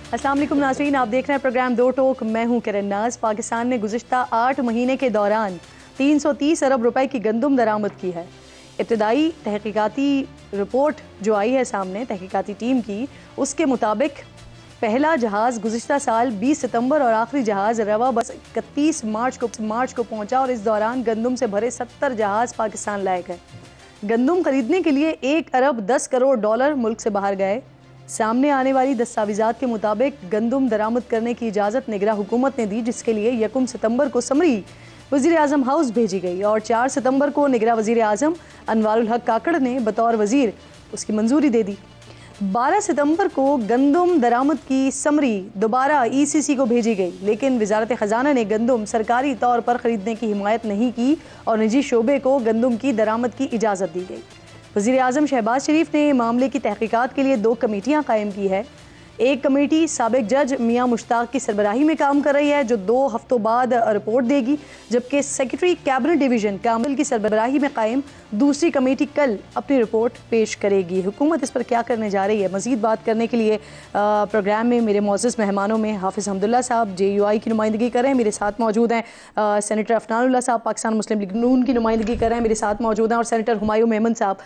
अस्सलाम वालेकुम नाज़रीन, आप देख रहे हैं प्रोग्राम दो टोक। मैं हूं किरण नाज। पाकिस्तान ने गुज़िश्ता 8 महीने के दौरान 330 अरब रुपए की गंदम दरामद की है। इब्तदाई तहकीकाती रिपोर्ट जो आई है सामने तहकीकाती टीम की, उसके मुताबिक पहला जहाज़ गुज़िश्ता साल 20 सितंबर और आखिरी जहाज़ रवा बस 31 मार्च को पहुंचा और इस दौरान गंदम से भरे 70 जहाज़ पाकिस्तान लाए गए। गंदम खरीदने के लिए 1 अरब 10 करोड़ डॉलर मुल्क से बाहर गए। सामने आने वाली दस्तावेजात के मुताबिक गंदम दरामद करने की इजाज़त निगरान हुकूमत ने दी, जिसके लिए 1 सितंबर को समरी वज़ीर आज़म हाउस भेजी गई और 4 सितंबर को निगरान वज़ीर आज़म अनवारुल हक काकड़ ने बतौर वज़ीर उसकी मंजूरी दे दी। 12 सितंबर को गंदम दरामद की समरी दोबारा ECC को भेजी गई, लेकिन वजारत ख़जाना ने गंदम सरकारी तौर पर ख़रीदने की हिमायत नहीं की और निजी शोबे को गंदम की दरामद की इजाज़त दी गई। वज़ीर आज़म शहबाज शरीफ ने मामले की तहकीकात के लिए 2 कमेटियाँ कायम की है। एक कमेटी साबिक जज मियाँ मुश्ताक की सरबराही में काम कर रही है, जो 2 हफ्तों बाद रिपोर्ट देगी, जबकि सेक्रेटरी कैबिनेट डिवीज़न कामिल की सरबराही में कायम दूसरी कमेटी कल अपनी रिपोर्ट पेश करेगी। हुकूमत इस पर क्या करने जा रही है, मज़ीद बात करने के लिए प्रोग्राम में मेरे मोअज़्ज़ज़ मेहमानों में हाफिज़ हमदुल्ला साहब JUI की नुमाइंदगी कर रहे हैं, मेरे साथ मौजूद हैं सेनेटर अफनानुल्लाह साहब पाकिस्तान मुस्लिम लीग नून की नुमाइंदगी कर रहे हैं, मेरे साथ मौजूद हैं, और सेनेटर हुमायूं मेमन साहब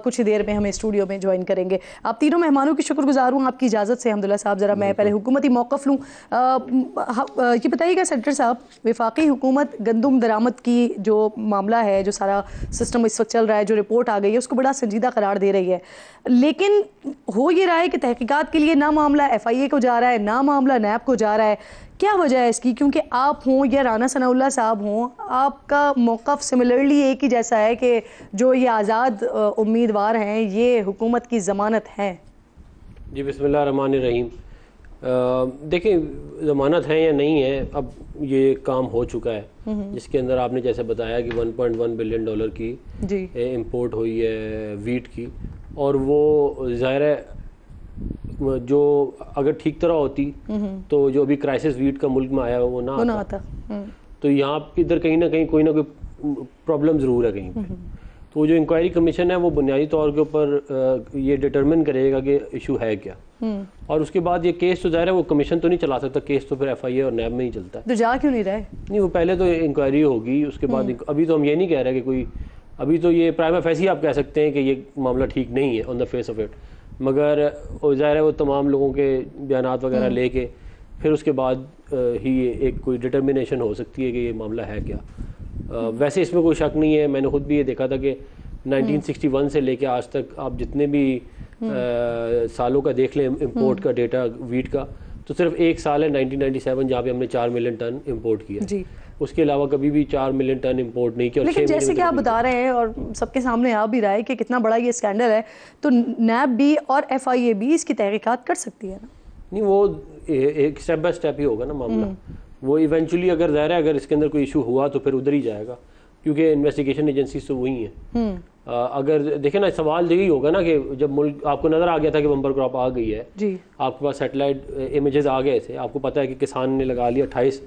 कुछ ही देर में हमें स्टूडियो में ज्वाइन करेंगे। आप तीनों मेहमानों की शुक्रगुजार हूँ। आपकी इजाज़त से हमदुल्ला साहब ज़रा मैं पहले हुकूमती मौक़िफ़ लूँ। ये बताइएगा सेनेटर साहब, वफाकी हुकूमत गंदम दरामद की जो मामला है, जो सारा सिस्टम इस वक्त चल रहा है, जो रिपोर्ट आ गई है, उसको बड़ा संजीदा करार दे रही है, लेकिन हो ये रहा है कि तहकीकात के लिए ना मामला FIA को जा रहा है, ना मामला NAB को जा रहा है। क्या वजह है इसकी? क्योंकि आप हों या राना सनाउल्लाह साहब हों, आपका मौक़िफ़ सिमिलरली एक ही जैसा है कि जो ये आज़ाद उम्मीदवार हैं ये हुकूमत की ज़मानत हैं। जी बिस्मिल्लाह रहमान रहीम। देखिए, ज़मानत है या नहीं है, अब ये काम हो चुका है, जिसके अंदर आपने जैसे बताया कि 1.1 बिलियन डॉलर की इंपोर्ट हुई है वीट की, और वो ज़ाहिर है जो अगर ठीक तरह होती तो जो अभी क्राइसिस वीट का मुल्क में आया वो ना आता। तो यहाँ इधर कहीं ना कहीं कोई ना कोई प्रॉब्लम ज़रूर है कहीं पे। तो जो इंक्वायरी कमीशन है वो बुनियादी तौर के ऊपर ये डिटरमिन करेगा कि इशू है क्या, और उसके बाद ये केस तो ज़ाहिर है वो कमीशन तो नहीं चला सकता, केस तो फिर FIA और NAB में ही चलता है। तो जा क्यों नहीं रहे? नहीं, वो पहले तो इंक्वायरी होगी, उसके बाद अभी तो हम ये नहीं कह रहे कि कोई, अभी तो ये प्राइमा फेसी आप कह सकते हैं कि ये मामला ठीक नहीं है on the face of it, मगर ज़ाहिर है वो तमाम लोगों के बयानात वगैरह लेके फिर उसके बाद ही एक कोई डिटर्मिनेशन हो सकती है कि ये मामला है क्या। वैसे इसमें कोई शक नहीं है, मैंने खुद भी ये देखा था कि 1961 से लेके आज तक आप जितने भी सालों का देख लें इंपोर्ट का डेटा वीट का, तो सिर्फ एक साल है 1997 जहाँ पे हमने 4 मिलियन टन इंपोर्ट किया जी। उसके अलावा कभी भी 4 मिलियन टन इंपोर्ट नहीं किया। लेकिन जैसे कि आप बता रहे हैं और सबके सामने आ भी रहा है कि कितना बड़ा ये स्कैंडल है, तो NAB भी और FIA भी इसकी तहकीकात कर सकती है ना? नहीं, वो एक स्टेप बाय स्टेप ही होगा ना मामला। वो इवेंचुअली अगर ज़ाहिर है अगर इसके अंदर कोई इशू हुआ तो फिर उधर ही जाएगा, क्योंकि इन्वेस्टिगेशन एजेंसी तो वही है। अगर देखें ना, सवाल यही होगा ना कि जब मुल्क आपको नज़र आ गया था कि बम्पर क्रॉप आ गई है जी, आपके पास सैटेलाइट इमेजेस आ गए थे, आपको पता है कि किसान ने लगा लिया 28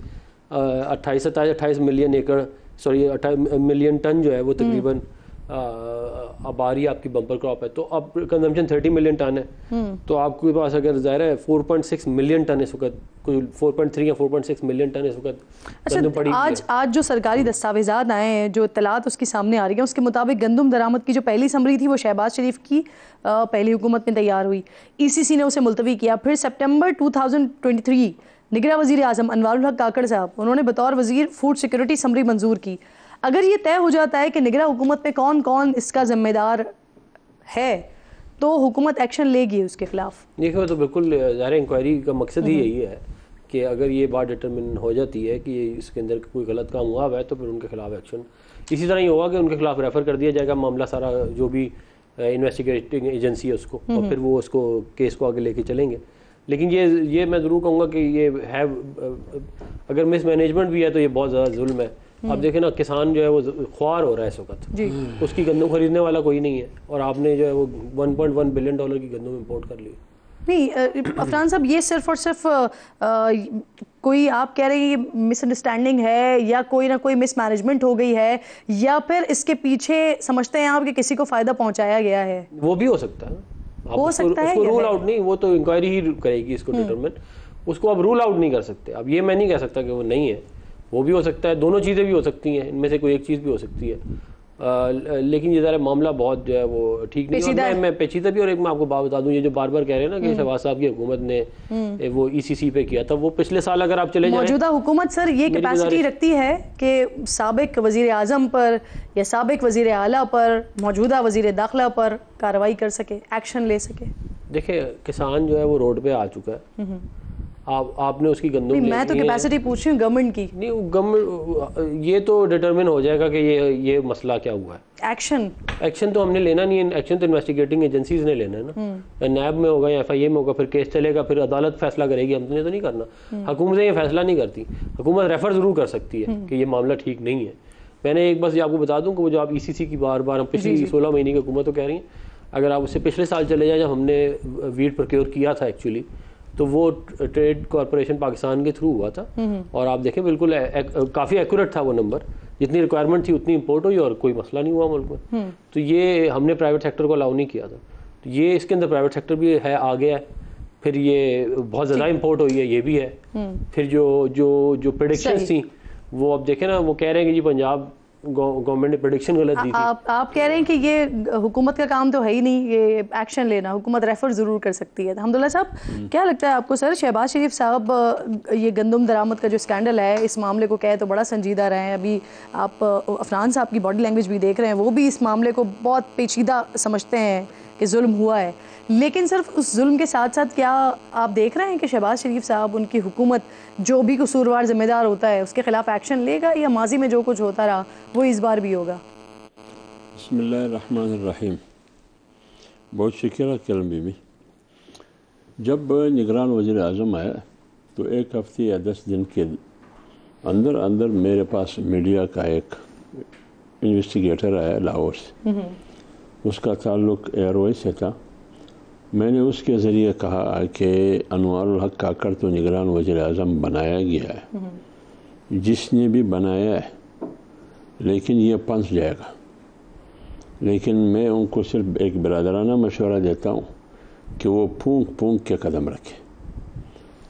मिलियन एकड़, सॉरी 28 मिलियन टन जो है वो तकरीबन अब आ रही है आपकी बम्पर क्रॉप है, तो अब कंजम्पशन 30 मिलियन टन है, तो आपके पास अगर ज़ाहिर है 4.6 मिलियन टन इस वक्त, कोई 4.3 या 4.6 मिलियन टन इस वक्त। अच्छा, आज जो सरकारी दस्तावेजात आए हैं, जो इत्तलात उसकी सामने आ रही है, उसके मुताबिक गंदम दरामद की जो पहली समरी थी वो शहबाज शरीफ की पहली हुकूमत में तैयार हुई, ECC ने उसे मुलतवी किया। फिर सितंबर 2023 निगरान वज़ीर आज़म अनवारुल हक काकड़ साहब, उन्होंने बतौर वज़ीर फूड सिक्योरिटी समरी मंजूर की। अगर ये तय हो जाता है कि निगरान हुकूमत में कौन कौन इसका जिम्मेदार है, तो हुकूमत एक्शन लेगी उसके खिलाफ। देखिए, तो बिल्कुल ज़ाहिर इंक्वायरी का मकसद ही यही है कि अगर ये बात डिटरमिन हो जाती है कि इसके अंदर कोई गलत काम हुआ है तो फिर उनके खिलाफ एक्शन इसी तरह ही होगा कि उनके खिलाफ रेफ़र कर दिया जाएगा मामला सारा, जो भी इन्वेस्टिगेटिंग एजेंसी है उसको, और फिर वो उसको केस को आगे लेके चलेंगे। लेकिन ये मैं ज़रूर कहूँगा कि ये है, अगर मिसमैनेजमेंट भी है तो ये बहुत ज़्यादा जुल्म है। आप देखें ना, किसान जो है वो ख्वार हो रहा है इस वक्त, उसकी गंदम खरीदने वाला कोई नहीं है, और आपने जो है वो 1.1 बिलियन डॉलर की गंदम इंपोर्ट कर ली। नहीं अफरान साहब, ये सिर्फ और सिर्फ कोई आप कह रहे हैं ये मिसअंडरस्टैंडिंग है या कोई ना कोई मिसमैनेजमेंट हो गई है, या फिर इसके पीछे समझते हैं आप कि किसी को फ़ायदा पहुंचाया गया है? वो भी हो सकता है, हो सकता है, उसको रूल आउट नहीं, वो तो इंक्वायरी ही करेगी इसको डिटरमिन, उसको आप रूल आउट नहीं कर सकते। अब ये मैं नहीं कह सकता कि वो नहीं है, वो भी हो सकता है, दोनों चीज़ें भी हो सकती हैं, इनमें से कोई एक चीज़ भी हो सकती है। लेकिन ये ज़रा मामला बहुत जो है वो ठीक नहीं है। मैं पेचीदा भी, और एक मैं आपको बात बता दूं, ये जो बार बार कह रहे हैं ना कि शहबाज साहब की हुकूमत ने वो ECC पे किया था, वो पिछले साल अगर आप चले जाएं, मौजूदा हुकूमत सर ये कैपेसिटी रखती है कि साबिक वजीर आज़म पर या साबिक वजीर आला पर, मौजूदा वजीर दाखिला पर कार्रवाई कर सके, एक्शन ले सके। देखिए किसान जो है वो रोड पे आ चुका है, आपने उसकी गंदम, मैं तो कैपेसिटी पूछ रही हूँ गवर्नमेंट की। नहीं, गवर्नमेंट ये तो डिटरमिन हो जाएगा कि ये मसला क्या हुआ है। एक्शन तो हमने लेना नहीं है, एक्शन तो इन्वेस्टिगेटिंग एजेंसीज ने लेना है ना, या नैब में होगा या FIA में होगा, फिर केस चलेगा, फिर अदालत फैसला करेगी, हमने तो नहीं करना। हुकूमतें ये फैसला नहीं करती, हुकूमत रेफर जरूर कर सकती है कि ये मामला ठीक नहीं है। मैंने एक बस ये आपको बता दूं कि वो जो आप ECC की बार बार पिछली 16 महीने की हुकूमत तो कह रही हैं, अगर आप उससे पिछले साल चले जाए जब हमने वीट प्रोक्योर किया था एक्चुअली, तो वो ट्रेड कॉरपोरेशन पाकिस्तान के थ्रू हुआ था, और आप देखें बिल्कुल काफ़ी एक्यूरेट था वो नंबर, जितनी रिक्वायरमेंट थी उतनी इंपोर्ट हुई और कोई मसला नहीं हुआ मुल्क में। तो ये हमने प्राइवेट सेक्टर को अलाउ नहीं किया था, तो ये इसके अंदर प्राइवेट सेक्टर भी है, आ गया है, फिर ये बहुत ज़्यादा इंपोर्ट हुई है, ये भी है। फिर जो प्रेडिक्शंस थी वो अब देखें ना, वो कह रहे हैं कि जी पंजाब गवर्नमेंट ने प्रेडिक्शन गलत दी थी। आप कह रहे हैं कि ये हुकूमत का काम तो है ही नहीं ये एक्शन लेना, हुकूमत रेफर ज़रूर कर सकती है। अल्हम्दुलिल्लाह साहब, क्या लगता है आपको सर, शहबाज शरीफ साहब ये गंदम दरामद का जो स्कैंडल है, इस मामले को कहे तो बड़ा संजीदा रहे हैं। अभी आप अफनान साहब की बॉडी लैंग्वेज भी देख रहे हैं, वो भी इस मामले को बहुत पेचीदा समझते हैं कि जुल्म हुआ है, लेकिन सिर्फ उस जुल्म के साथ साथ क्या आप देख रहे हैं कि शहबाज शरीफ साहब, उनकी हुकूमत, जो भी कसूरवार जिम्मेदार होता है उसके खिलाफ एक्शन लेगा, या माजी में जो कुछ होता रहा वो इस बार भी होगा? बिस्मिल्लाहिर्रहमानिर्रहीम। बहुत शुक्रिया कलम बीबी। जब निगरान वज़ीर आज़म आया तो 1 हफ्ते या 10 दिन के अंदर मेरे पास मीडिया का एक इन्वेस्टिगेटर आया लाहौर से, उसका ताल्लुक़ एयरवेज से था। मैंने उसके ज़रिए कहा कि अनवारुल हक काकड़ तो निगरान वज़ीर आज़म बनाया गया है, जिसने भी बनाया है, लेकिन ये पंच जाएगा। लेकिन मैं उनको सिर्फ एक बिरादराना मशवरा देता हूँ कि वो फूंक के कदम रखें।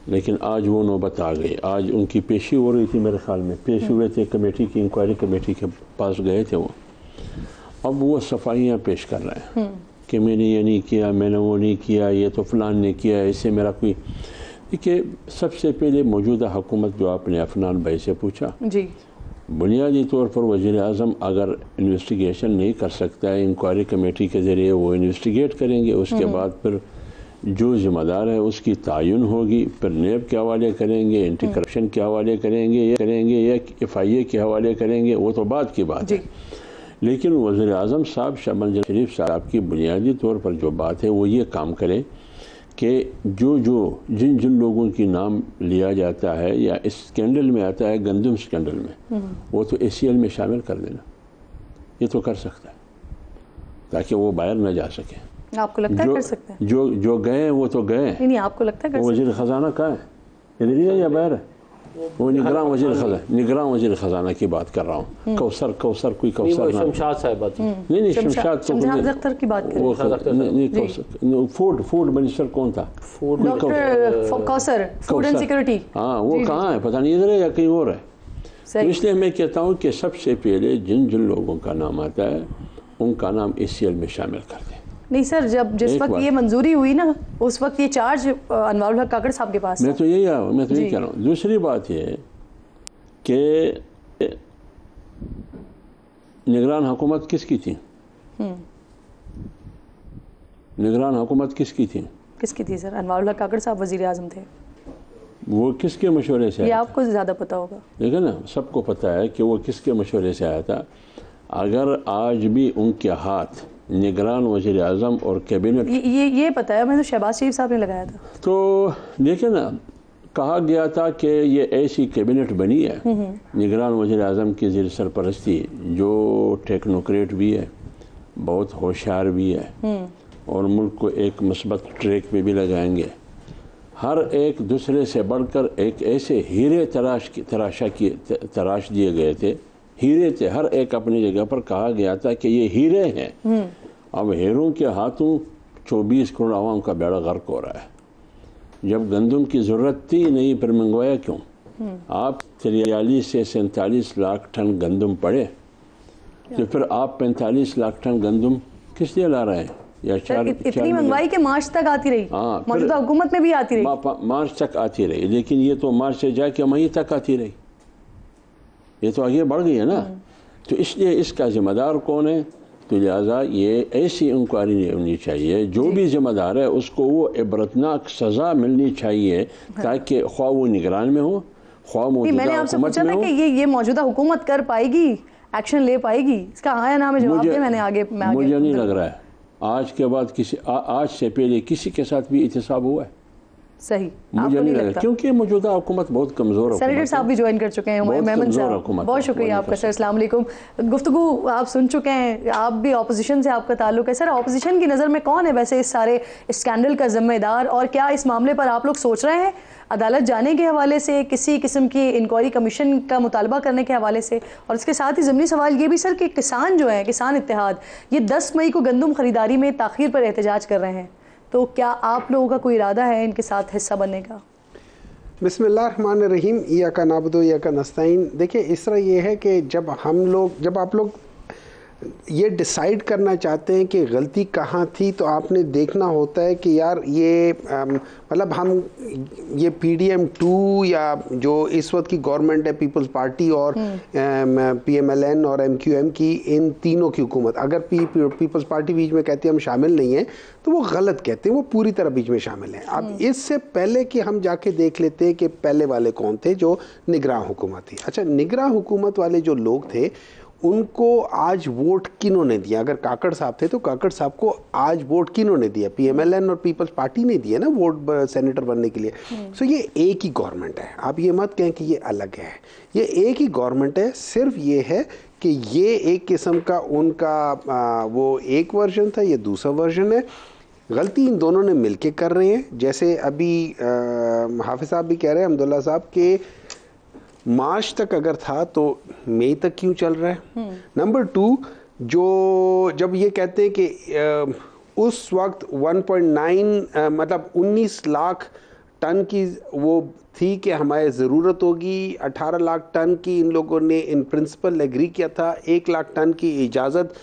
लेकिन आज वो नौबत आ गई, आज उनकी पेशी हो रही थी, मेरे ख्याल में पेश हुए थे कमेटी की, इंक्वायरी कमेटी के पास गए थे वो। अब वो सफाइयाँ पेश कर रहे हैं कि मैंने ये नहीं किया, मैंने वो नहीं किया, ये तो फलान ने किया, इससे मेरा कोई। देखिए, सबसे पहले मौजूदा हुकूमत जो आपने अफनान भाई से पूछा जी, बुनियादी तौर पर वज़ीर आज़म अगर इन्वेस्टिगेशन नहीं कर सकता है, इंक्वायरी कमेटी के ज़रिए वो इन्वेस्टिगेट करेंगे, उसके बाद फिर जो ज़िम्मेदार है उसकी तायुन होगी, फिर नेब के हवाले करेंगे, एंटी करप्शन के हवाले करेंगे या FIA के हवाले करेंगे, वो तो बात की बात है। लेकिन वज़ीर आज़म साहब शहबाज शरीफ साहब की बुनियादी तौर पर जो बात है वो ये काम करें कि जिन लोगों की नाम लिया जाता है या इस स्कैंडल में आता है, गंदम स्कैंडल में, वो तो ACL में शामिल कर देना, ये तो कर सकता है ताकि वो बाहर न जा सके। आपको लगता है कर सकते हैं? जो गए हैं वो तो गए। नहीं, आपको लगता है वो वज़ीर ख़जाना कहाँ है, इधर ही है या बाहर है? वो निगरान वज़ीर ख़जाना की बात कर रहा हूँ। कौसर कोई कौसर शमशाद साहब नहीं शमशाद की बात कर रहे हैं। फूड मिनिस्टर कौन था? Kausar, food and security. हाँ, वो कहाँ है पता नहीं, इधर है या कहीं और है। तो इसलिए मैं कहता हूँ कि सबसे पहले जिन लोगों का नाम आता है उनका नाम ACL में शामिल कर दें। नहीं सर, जिस वक्त ये मंजूरी हुई ना, उस वक्त ये चार्ज अनवारुल हक काकड़ साहब के पास। मैं तो यही कह रहा हूँ। दूसरी बात ये कि निगरान हुकूमत किसकी थी? निगरान हुकूमत किसकी थी सर? अनवारुल हक काकड़ साहब वज़ीर आज़म थे। वो किसके मशवरे से? ये आपको ज़्यादा पता होगा। देखिए ना, सबको पता है कि वो किसके मशवरे से आया था। अगर आज भी उनके हाथ निगरान वज़ीर आज़म और कैबिनेट, ये पता है, मैंने शहबाज शरीफ साहब ने लगाया था। तो देखिए ना, कहा गया था कि ये ऐसी कैबिनेट बनी है निगरान वज़ीर आज़म की ज़ेर सरपरस्ती, जो टेक्नोक्रेट भी है, बहुत होशियार भी है, और मुल्क को एक मस्बत ट्रैक पे भी लगाएंगे। हर एक दूसरे से बढ़कर एक ऐसे हीरे तराश दिए गए थे, हीरे थे हर एक अपनी जगह पर। कहा गया था कि ये हीरे हैं। अब हीरों के हाथों 24 करोड़ आवाम का बेड़ा गर्क हो रहा है। जब गंदम की ज़रूरत थी नहीं, फिर मंगवाया क्यों? आप 43 से 47 लाख टन गंदम पड़े, तो फिर आप 45 लाख टन गंदम किस लिए ला रहे हैं? या इतनी महंगाई के मार्च तक आती रही, मौजूदा हुकूमत में भी आती रही, मार्च तक आती रही, लेकिन ये तो मार्च से जाके मई तक आती रही, ये तो आगे बढ़ गई है ना। तो इसलिए इसका जिम्मेदार कौन है? तो लिहाजा ये ऐसी इंक्वायरी नहीं होनी चाहिए, जो भी जिम्मेदार है उसको वो इबरतनाक सज़ा मिलनी चाहिए, ताकि ख्वाह वो निगरान में हो, ख्वाह मैंने आपसे पूछा था कि ये मौजूदा हुकूमत कर पाएगी, एक्शन ले पाएगी, इसका आया नाम है जवाब दे। मैंने आगे मुझे नहीं लग रहा है आज के बाद आज से पहले किसी के साथ भी एहतसाब हुआ है। सही, मुझे नहीं लगा, क्योंकि मौजूदा हुकूमत बहुत कमज़ोर है। सेनेटर साहब भी ज्वाइन कर चुके हैं, मेमन साहब, बहुत शुक्रिया आपका सर। अस्सलाम वालेकुम। गुफ्तगू आप सुन चुके हैं, आप भी ऑपोजिशन से आपका ताल्लुक है सर, ऑपोजिशन की नज़र में कौन है वैसे इस सारे स्कैंडल का जिम्मेदार, और क्या इस मामले पर आप लोग सोच रहे हैं अदालत जाने के हवाले से, किसी किस्म की इंक्वायरी कमीशन का मुतालबा करने के हवाले से? और इसके साथ ही ज़मीनी सवाल ये भी सर कि किसान जो है, किसान इत्तेहाद, ये 10 मई को गंदम खरीदारी में ताख़ीर पर एहतजाज कर रहे हैं, तो क्या आप लोगों का कोई इरादा है इनके साथ हिस्सा बनने का? बिस्मिल्लाहिर्रहमानिर्रहीम, इय्याका नअबुदु व इय्याका नस्तईन। देखिए, इस तरह ये है कि जब आप लोग ये डिसाइड करना चाहते हैं कि गलती कहाँ थी, तो आपने देखना होता है कि यार ये मतलब हम ये PDM2 या जो इस वक्त की गवर्नमेंट है, पीपल्स पार्टी और PMLN और MQM की, इन तीनों की हुकूमत, अगर पीपल्स पार्टी बीच में कहती है हम शामिल नहीं हैं, तो वो गलत कहते हैं, वो पूरी तरह बीच में शामिल हैं। अब इससे पहले कि हम जाके देख लेते हैं कि पहले वाले कौन थे जो निगरान हुकूमत थी। अच्छा, निगरान हुकूमत वाले जो लोग थे उनको आज वोट किन्होंने दिया? अगर काकड़ साहब थे तो काकड़ साहब को आज वोट किन्होंने दिया? PMLN और पीपल्स पार्टी ने दिया ना वोट सेनेटर बनने के लिए। सो ये एक ही गवर्नमेंट है, आप ये मत कहें कि ये अलग है, ये एक ही गवर्नमेंट है। सिर्फ ये है कि ये एक किस्म का उनका वो एक वर्जन था, ये दूसरा वर्जन है। गलती इन दोनों ने मिलके कर रहे हैं। जैसे अभी हाफिज साहब भी कह रहे हैं, अब्दुल्ला साहब, के मार्च तक अगर था तो मई तक क्यों चल रहा है? नंबर 2, जब ये कहते हैं कि उस वक्त 1.9 मतलब 19 लाख टन की वो थी कि हमारी ज़रूरत होगी, 18 लाख टन की इन लोगों ने इन प्रिंसिपल एग्री किया था, 1 लाख टन की इजाज़त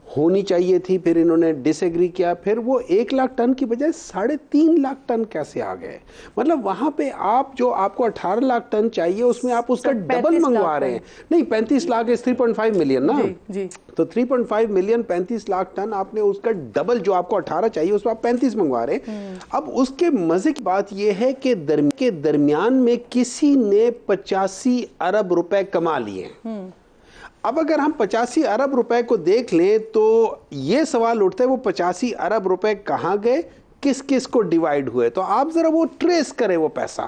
होनी चाहिए थी, फिर इन्होंने डिसएग्री किया, फिर वो 1 लाख टन की बजाय 3.5 लाख टन कैसे आ गए? मतलब वहाँ पे आपको 18 लाख टन चाहिए, उसमें आप उसका डबल मंगवा रहे हैं। नहीं, 35 लाख इस 3.5 मिलियन ना जी। तो 3.5 मिलियन 35 लाख टन, आपने उसका डबल, जो आपको 18 चाहिए उसमें आप 35 मंगवा रहे हैं। अब उसके मजे की बात यह है कि दरमियान में किसी ने 85 अरब रुपए कमा लिए। अब अगर हम 85 अरब रुपए को देख लें तो ये सवाल उठता है वो 85 अरब रुपए कहाँ गए, किस किस को डिवाइड हुए? तो आप जरा वो ट्रेस करें वो पैसा।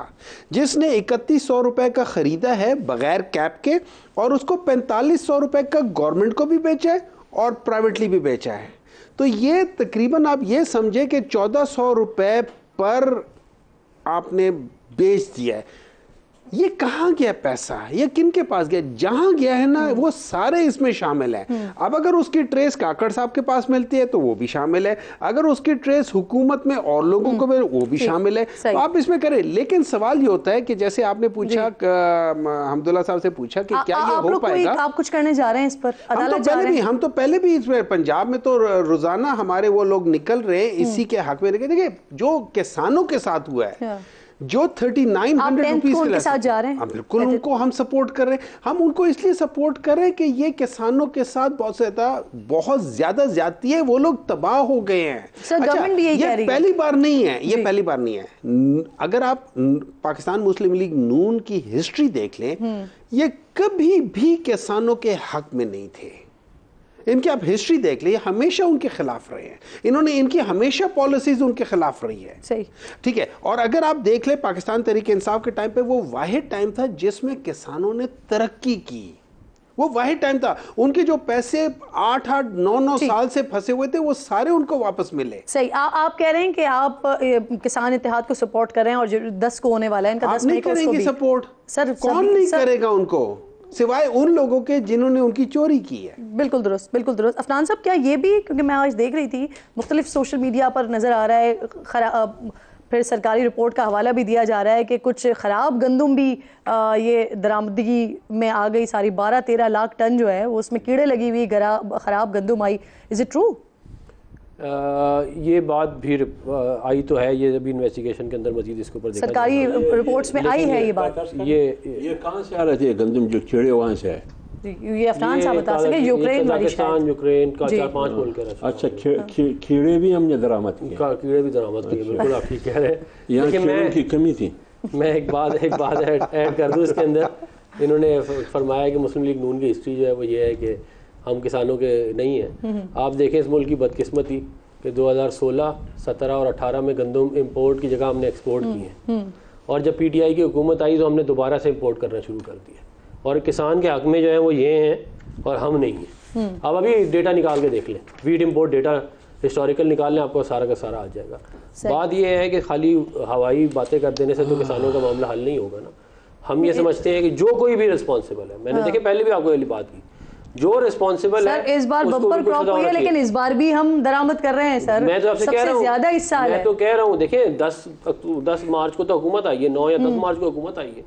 जिसने 3100 रुपए का खरीदा है बगैर कैप के, और उसको 4500 रुपए का गवर्नमेंट को भी बेचा है और प्राइवेटली भी बेचा है, तो ये तकरीबन आप ये समझे कि 1400 रुपए पर आपने बेच दिया है। ये कहाँ गया पैसा? ये किन के पास गया? जहां गया है ना वो सारे इसमें शामिल हैं। अब अगर उसकी ट्रेस काकड़ साहब के पास मिलती है तो वो भी शामिल है, अगर उसकी ट्रेस हुकूमत में और लोगों को मिले वो भी शामिल है। तो आप इसमें करें। लेकिन सवाल ये होता है कि जैसे आपने पूछा, हमदुल्ला साहब से पूछा कि क्या ये हो पाएगा? आप कुछ करने जा रहे हैं इस पर? हम तो पहले भी इसमें पंजाब में तो रोजाना हमारे वो लोग निकल रहे हैं इसी के हक में। देखिए, जो किसानों के साथ हुआ है, जो 3900 रुपीज के साथ जा रहे हैं, बिल्कुल उनको हम सपोर्ट कर रहे हैं। हम उनको इसलिए सपोर्ट कर रहे हैं कि ये किसानों के साथ बहुत ज्यादा ज्यादती है, वो लोग तबाह हो गए हैं। अच्छा, ये पहली बार नहीं है, ये पहली बार नहीं है। अगर आप पाकिस्तान मुस्लिम लीग नून की हिस्ट्री देख लें, ये कभी भी किसानों के हक में नहीं थे। इनकी आप हिस्ट्री देख लीजिए, हमेशा उनके खिलाफ रहे हैं इन्होंने, इनकी हमेशा पॉलिसीज उनके खिलाफ रही है। सही, ठीक है। और अगर आप देख ले पाकिस्तान तहरीक इंसाफ के टाइम पे, वो वाहिद टाइम था जिसमें किसानों ने तरक्की की, वो वाहिद टाइम था। उनके जो पैसे 8-8, 9-9 साल से फंसे हुए थे वो सारे उनको वापस मिले। सही, आप कह रहे हैं कि आप किसान इत्तेहाद को सपोर्ट कर रहे हैं और जो 10 को होने वाला है इनका 10 नहीं करेंगे सपोर्ट? सर कौन नहीं करेगा उनको? सिवाय उन लोगों के जिन्होंने उनकी चोरी की है। बिल्कुल दुरुस्त, बिल्कुल दुरुस्त। अफनान साहब, क्या ये भी, क्योंकि मैं आज देख रही थी मुख्तलिफ सोशल मीडिया पर नज़र आ रहा है, फिर सरकारी रिपोर्ट का हवाला भी दिया जा रहा है कि कुछ ख़राब गंदम भी ये दरामदगी में आ गई, सारी 12-13 लाख टन जो है वो उसमें कीड़े लगी हुई ख़राब गंदम आई। Is it true? ये बात भी आई तो है, ये अभी इन्वेस्टिगेशन के अंदर मजीद इसके ऊपर सरकारी रिपोर्ट्स में आई है ये बात। ये कहाँ से आ रहे थे गंदम जो कीड़े वहाँ से है? ये अफनान साहब बता सके, यूक्रेन वाली शायद, यूक्रेन का 4-5 मुल्क है। अच्छा, कीड़े भी हमने दरामद किए? कीड़े भी दरामद किए, बिल्कुल आप ठीक कह रहे हैं। यहाँ कीड़ों की कमी थी। मैं एक बात ऐड कर दूँ इसके अंदर। इन्होंने फरमाया कि मुस्लिम लीग नून की हिस्ट्री जो है वो ये है कि हम किसानों के नहीं हैं। आप देखें इस मुल्क की बदकिस्मती कि 2016, 17 और 18 में गंदम इंपोर्ट की जगह हमने एक्सपोर्ट किए हैं, और जब पीटीआई की हुकूमत आई तो हमने दोबारा से इंपोर्ट करना शुरू कर दिया, और किसान के हक में जो है वो ये हैं और हम नहीं हैं। अब अभी डेटा निकाल के देख लें, वीट इंपोर्ट डेटा हिस्टोरिकल निकाल लें, आपको सारा का सारा आ जाएगा। बात ये है कि खाली हवाई बातें कर देने से तो किसानों का मामला हल नहीं होगा ना। हम ये समझते हैं कि जो कोई भी रिस्पॉन्सिबल है, मैंने देखे पहले भी आपको ये बात की, जो रिस्पॉन्सिबल है, इस बार बम्पर क्रॉप हुई है, लेकिन इस बार भी हम दरामद कर रहे हैं सर। मैं तो आपसे कह रहा हूं, ज्यादा इस साल मैं तो कह रहा हूँ, देखें 10 मार्च को तो हुकूमत आई है, 9 या 10 मार्च को हुकूमत आई है।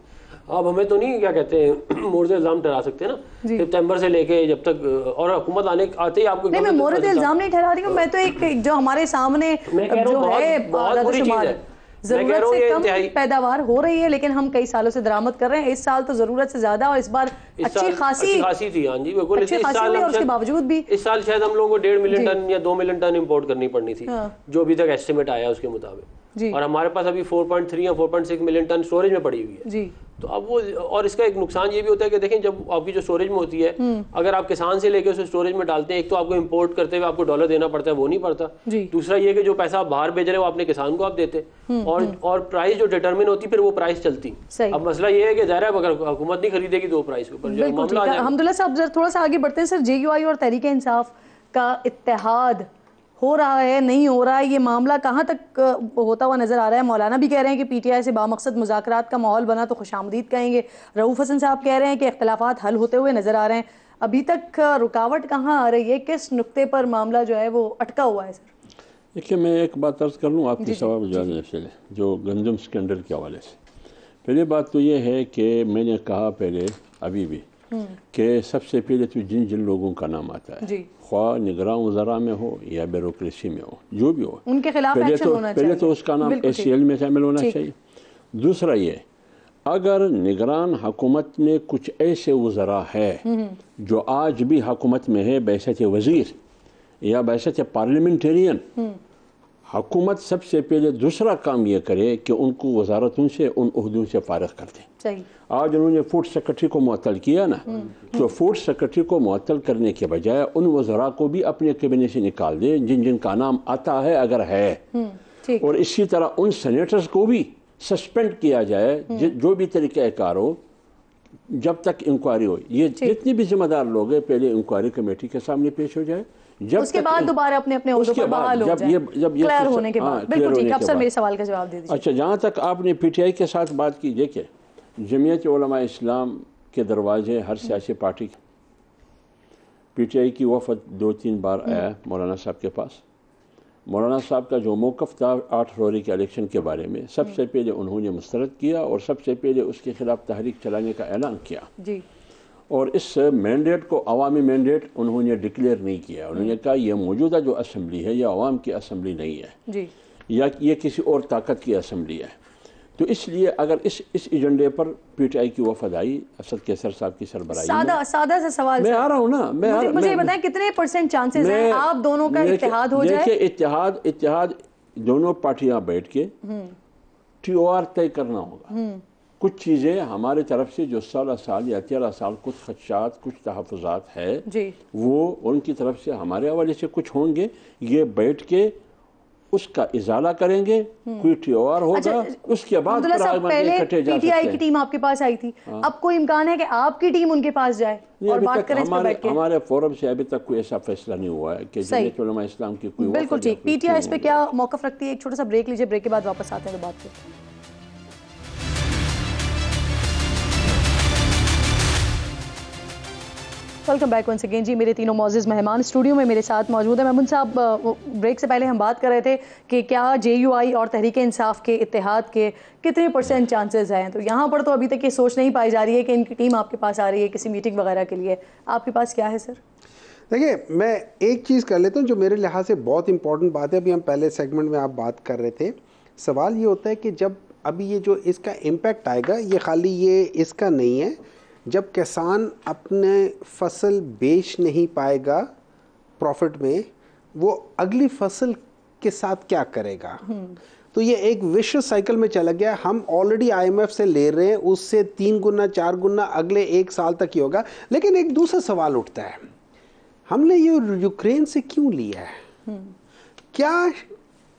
अब हमें तो नहीं, क्या कहते हैं, मोर्चे इल्जाम ठहरा सकते हैं ना सितंबर से लेके जब तक, और हुकूमत आते ही आपको नहीं, मैं मोर्चे इल्जाम नहीं ठहरा रही हूँ, मैं तो एक जो हमारे सामने जो है जरूरत से कम पैदावार हो रही है, लेकिन हम कई सालों से दरामद कर रहे हैं। इस साल तो जरूरत से ज्यादा, और इस बार अच्छी खासी थी। हाँ जी, बिल्कुल। अच्छी खासी हुई, और उसके बावजूद भी इस साल शायद हम लोगों को 1.5 मिलियन टन या 2 मिलियन टन इंपोर्ट करनी पड़नी थी, जो अभी तक एस्टिमेट आया उसके मुताबिक, और हमारे पास अभी 4.3 या 4.6 मिलियन टन स्टोरेज में पड़ी हुई है जी। तो अब वो, और इसका एक नुकसान ये भी होता है कि देखें, जब आपकी जो स्टोरेज में होती है, अगर आप किसान से लेकर उसे स्टोरेज में डालते हैं, एक तो आपको इंपोर्ट करते हुए आपको डॉलर देना पड़ता है, वो नहीं पड़ता। दूसरा ये कि जो पैसा आप बाहर भेज रहे हो, अपने किसान को आप देते, और प्राइस जो डिटरमिन होती, फिर वो प्राइस चलती। अब मसला ये है कि ज़ाहिर है अगर हुकूमत नहीं खरीदेगी तो प्राइस के ऊपर अल्हम्दुलिल्लाह साहब, थोड़ा सा आगे बढ़ते हैं सर। JUI और तहरीक इंसाफ का इत्तेहाद हो रहा है, नहीं हो रहा है, ये मामला कहाँ तक होता हुआ नजर आ रहा है? मौलाना भी कह रहे हैं कि PTI से बामकसद मुज़ाकरात का माहौल बना तो खुशामदीद कहेंगे। रऊफ हसन साहब कह रहे हैं कि इख्तलाफात हल होते हुए नजर आ रहे हैं। अभी तक रुकावट कहाँ आ रही है? किस नुक्ते पर मामला जो है वो अटका हुआ है सर? देखिए, मैं एक बात अर्ज कर लूँ आपके सवाल जवाब से, जो गंदम स्कैंडल के हवाले से। पहली बात तो ये है कि मैंने कहा पहले, अभी भी, कि सबसे पहले तो जिन जिन लोगों का नाम आता है, ख्वाह निगरान वज़रा में हो या ब्यूरोक्रेसी में हो, जो भी हो, उनके खिलाफ एक्शन होना चाहिए। पहले तो उसका नाम ACL में शामिल होना चाहिए। दूसरा ये, अगर निगरान हुकूमत में कुछ ऐसे वज़रा है जो आज भी हुकूमत में है, बैसत वज़ीर या बैसत पार्लियामेंटेरियन, हुकूमत सबसे पहले दूसरा काम ये करे कि उनको वजारतों से, उन उहदों से फारिग कर दें। आज उन्होंने फूड सेक्रेटरी को मुअत्तल किया ना, तो फूड सेक्रेटरी को मुअत्तल करने के बजाय उन वज़रा को भी अपने कैबिनेट से निकाल दे जिन जिन का नाम आता है, अगर है। और इसी तरह उन सेनेटर्स को भी सस्पेंड किया जाए, जो भी तरीक़ाकार हो, जब तक इंक्वायरी हो। ये जितने भी जिम्मेदार लोग हैं, पहले इंक्वायरी कमेटी के सामने पेश हो जाए, जब उसके बाद दोबारा अपने अपने ओहदों पर बहाल हो जाए, जब ये क्लियर होने के बाद। बिल्कुल ठीक, अब सर मेरे सवाल का जवाब दे दीजिए। अच्छा, जहाँ तक आपने PTI के साथ बात की, देखिए, जमीयत उलमा इस्लाम के दरवाजे हर सियासी पार्टी, PTI की वफद 2-3 बार आया मौलाना साहब के पास। मौलाना साहब का जो मौक़िफ़ था 8 फरवरी के इलेक्शन के बारे में, सबसे पहले उन्होंने मुस्तरद किया और सबसे पहले उसके खिलाफ तहरीक चलाने का ऐलान किया जी। और इस मैंडेट को अवामी मैंडेट उन्होंने डिक्लेयर नहीं किया। उन्होंने कहा यह मौजूदा जो असम्बली है यह अवाम की असम्बली नहीं है जी, या ये किसी और ताकत की असम्बली है। तो इसलिए अगर इस एजेंडे पर PTI की वफद आई, असद कैसर साहब की सरबराही में। सादा सा सवाल मैं आ रहा हूँ ना, मुझे बताएं कितने % चांसेस हैं आप दोनों का इत्तेहाद हो जाए? इत्तेहाद दोनों पार्टियां बैठ के TOR तय करना होगा। कुछ चीज़ें हमारे तरफ से जो 16 साल या 13 साल कुछ खदशात, कुछ तहफ़्फ़ुज़ात है जी, वो उनकी तरफ से हमारे हवाले से कुछ होंगे, ये बैठ के उसका इजाला करेंगे, कोई TOR होगा। अच्छा, उसके बाद पहले PTI की टीम आपके पास आई थी, अब कोई इम्कान है कि आपकी टीम उनके पास जाए और बात करें? हमारे फोरम से अभी तक कोई ऐसा फैसला नहीं हुआ है कि जमीयत उलमा इस्लाम की कोई। बिल्कुल ठीक। PTI इस पे क्या मौक़िफ़ रखती है? एक छोटा सा ब्रेक लीजिए, ब्रेक के बाद वापस आते हैं तो बात करते हैं। वेलकम बैक वंस अगेन जी। मेरे तीनों मौजूद मेहमान स्टूडियो में मेरे साथ मौजूद हैं। महमूद साहब, ब्रेक से पहले हम बात कर रहे थे कि क्या JUI और तहरीक इंसाफ के इत्तेहाद के कितने % चांसेस हैं, तो यहाँ पर तो अभी तक ये सोच नहीं पाई जा रही है कि इनकी टीम आपके पास आ रही है किसी मीटिंग वगैरह के लिए। आपके पास क्या है सर? देखिए, मैं एक चीज़ कर लेता हूँ जो मेरे लिहाज से बहुत इंपॉर्टेंट बात है। अभी हम पहले सेगमेंट में आप बात कर रहे थे, सवाल ये होता है कि जब अभी ये जो इसका इम्पैक्ट आएगा, ये खाली ये इसका नहीं है। जब किसान अपने फसल बेच नहीं पाएगा प्रॉफिट में, वो अगली फसल के साथ क्या करेगा? तो ये एक विश्व साइकिल में चला गया। हम ऑलरेडी IMF से ले रहे हैं, उससे 3 गुना 4 गुना अगले 1 साल तक ही होगा। लेकिन एक दूसरा सवाल उठता है, हमने ये यूक्रेन से क्यों लिया है? क्या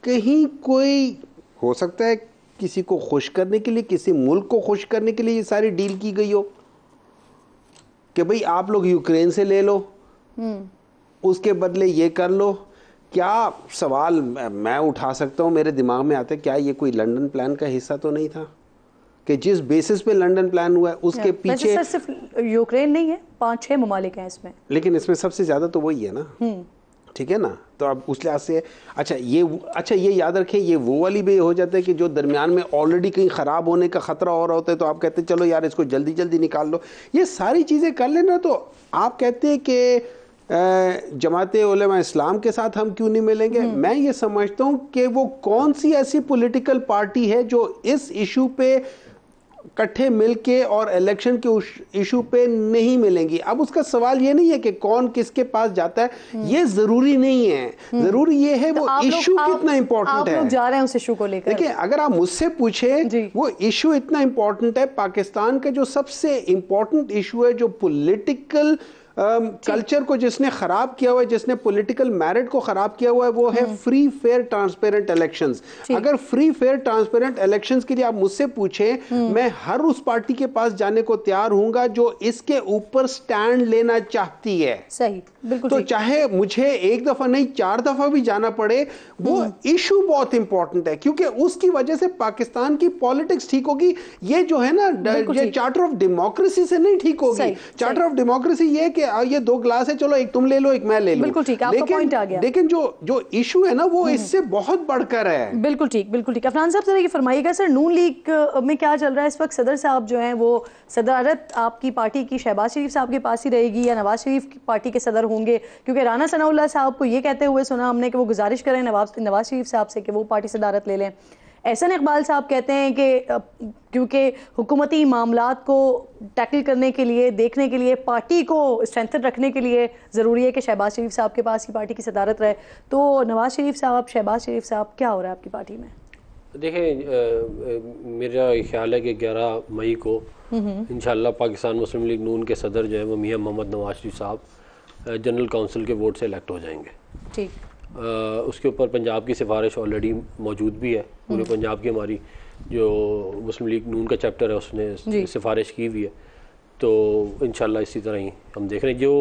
कहीं कोई हो सकता है किसी को खुश करने के लिए, किसी मुल्क को खुश करने के लिए ये सारी डील की गई हो कि भाई आप लोग यूक्रेन से ले लो, उसके बदले ये कर लो? क्या सवाल मैं उठा सकता हूँ, मेरे दिमाग में आता है, क्या ये कोई लंदन प्लान का हिस्सा तो नहीं था कि जिस बेसिस पे लंदन प्लान हुआ है उसके पीछे? सर सिर्फ यूक्रेन नहीं है, 5-6 ममालिक हैं इसमें, लेकिन इसमें सबसे ज्यादा तो वही है ना। ठीक है ना? तो अब उस लिहाज से अच्छा ये याद रखें, ये वो वाली भी हो जाता है कि जो दरमियान में ऑलरेडी कहीं ख़राब होने का ख़तरा हो रहा होता है, तो आप कहते हैं चलो यार इसको जल्दी जल्दी निकाल लो। ये सारी चीज़ें कर लेना, तो आप कहते हैं कि जमाते उलेमा इस्लाम के साथ हम क्यों नहीं मिलेंगे? मैं ये समझता हूँ कि वो कौन सी ऐसी पॉलिटिकल पार्टी है जो इस इशू पे इकट्ठे मिलके और इलेक्शन के इशू पे नहीं मिलेंगी। अब उसका सवाल ये नहीं है कि कौन किसके पास जाता है, ये जरूरी नहीं है। जरूरी ये है वो इशू कितना इंपॉर्टेंट है। आप लोग जा रहे हैं उस इशू को लेकर। देखिए, अगर आप मुझसे पूछे, वो इशू इतना इंपॉर्टेंट है। पाकिस्तान का जो सबसे इंपॉर्टेंट इशू है, जो पॉलिटिकल कल्चर को जिसने खराब किया हुआ है, जिसने पॉलिटिकल मैरिट को खराब किया हुआ है, वो है फ्री फेयर ट्रांसपेरेंट इलेक्शंस। अगर फ्री फेयर ट्रांसपेरेंट इलेक्शंस के लिए आप मुझसे पूछे, मैं हर उस पार्टी के पास जाने को तैयार हूंगा जो इसके ऊपर स्टैंड लेना चाहती है। सही, बिल्कुल। तो चाहे मुझे 1 दफा नहीं 4 दफा भी जाना पड़े, वो इशू बहुत इंपॉर्टेंट है, क्योंकि उसकी वजह से पाकिस्तान की पॉलिटिक्स ठीक होगी। ये जो है ना, ये चार्टर ऑफ डेमोक्रेसी से नहीं ठीक होगी। चार्टर ऑफ डेमोक्रेसी ये कि ये 2 ग्लास है, चलो एक तुम ले लो एक मैं ले लूं। बिल्कुल ठीक, आपका पॉइंट आ गया। लेकिन जो इशू है ना, वो इससे बहुत बढ़कर है। बिल्कुल ठीक, बिल्कुल ठीक। अफनान साहब, जरा ये फरमाइएगा सर, नून लीग में क्या चल रहा है इस वक्त? सदर साहब जो हैं वो सदारत आपकी पार्टी की शहबाज शरीफ साहब के पास ही रहेगी या नवाज शरीफ की पार्टी के सदर होंगे? क्योंकि राना सनाउल्लाह साहब को ये कहते हुए सुना हमने कि वो गुजारिश करें नवाज शरीफ साहब से कि वो पार्टी सदारत ले लें। एहसन इकबाल साहब कहते हैं कि क्योंकि हुकूमती मामलात को टैकल करने के लिए, देखने के लिए, पार्टी को स्ट्रेंथन रखने के लिए ज़रूरी है कि शहबाज शरीफ साहब के पास ही पार्टी की सदारत रहे। तो नवाज शरीफ साहब, शहबाज शरीफ साहब, क्या हो रहा है आपकी पार्टी में? देखें, मेरा ख्याल है कि 11 मई को इंशाअल्लाह पाकिस्तान मुस्लिम लीग नून के सदर जो है वो मियां मोहम्मद नवाज शरीफ साहब जनरल काउंसिल के वोट से इलेक्ट हो जाएंगे। ठीक। उसके ऊपर पंजाब की सिफारिश ऑलरेडी मौजूद भी है। पूरे पंजाब की हमारी जो मुस्लिम लीग नून का चैप्टर है उसने सिफारिश की हुई है। तो इंशाल्लाह इसी तरह ही हम देख रहे हैं। जो